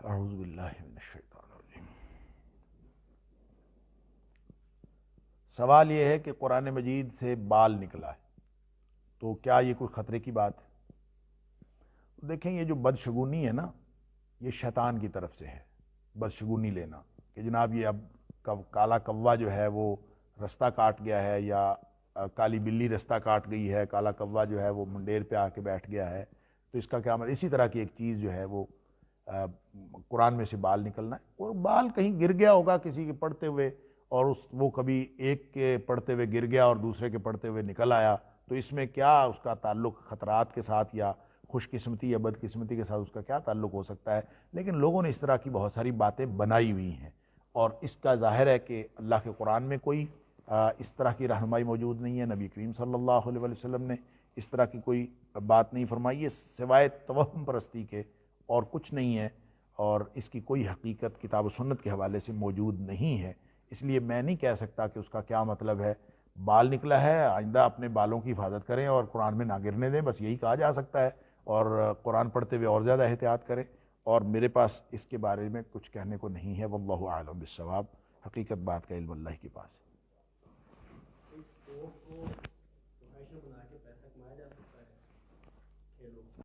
اعوذ باللہ من الشیطان الرجیم۔ سوال یہ ہے کہ قرآن مجید سے بال نکلا ہے تو کیا یہ کوئی خطرے کی بات ہے؟ دیکھیں، یہ جو بدشگونی ہے نا، یہ شیطان کی طرف سے ہے۔ بدشگونی لینا کہ جناب یہ اب کالا کوا جو ہے وہ رستہ کاٹ گیا ہے، یا کالی بلی رستہ کاٹ گئی ہے، کالا کوا جو ہے وہ منڈیر پہ آ کے بیٹھ گیا ہے، تو اس کا کیا مطلب؟ اسی طرح کی ایک چیز جو ہے وہ قرآن میں سے بال نکلنا ہے، اور بال کہیں گر گیا ہوگا کسی کے پڑھتے ہوئے، اور وہ کبھی ایک کے پڑھتے ہوئے گر گیا اور دوسرے کے پڑھتے ہوئے نکل آیا، تو اس میں کیا اس کا تعلق خطرات کے ساتھ یا خوش قسمتی یا بد قسمتی کے ساتھ اس کا کیا تعلق ہو سکتا ہے؟ لیکن لوگوں نے اس طرح کی بہت ساری باتیں بنائی ہوئی ہیں، اور اس کا ظاہر ہے کہ اللہ کے قرآن میں کوئی اس طرح کی رہنمائی موجود نہیں ہے، نبی کریم صلی اللہ علیہ وسلم نے اس طرح کی کوئی بات نہیں فرمائی ہے سوائے توہم پرستی کے، اور کچھ نہیں ہے، اور اس کی کوئی حقیقت کتاب و سنت کے حوالے سے موجود نہیں ہے۔ اس لیے میں نہیں کہہ سکتا کہ اس کا کیا مطلب ہے۔ بال نکلا ہے، آئندہ اپنے بالوں کی حفاظت کریں اور قرآن میں نہ گرنے دیں، بس یہی کہا جا سکتا ہے، اور قرآن پڑھتے ہوئے اور زیادہ احتیاط کریں، اور میرے پاس اس کے بارے میں کچھ کہنے کو نہیں ہے۔ واللہ اعلم بالصواب، حقیقت بات کا علم اللہ کے پاس ہے۔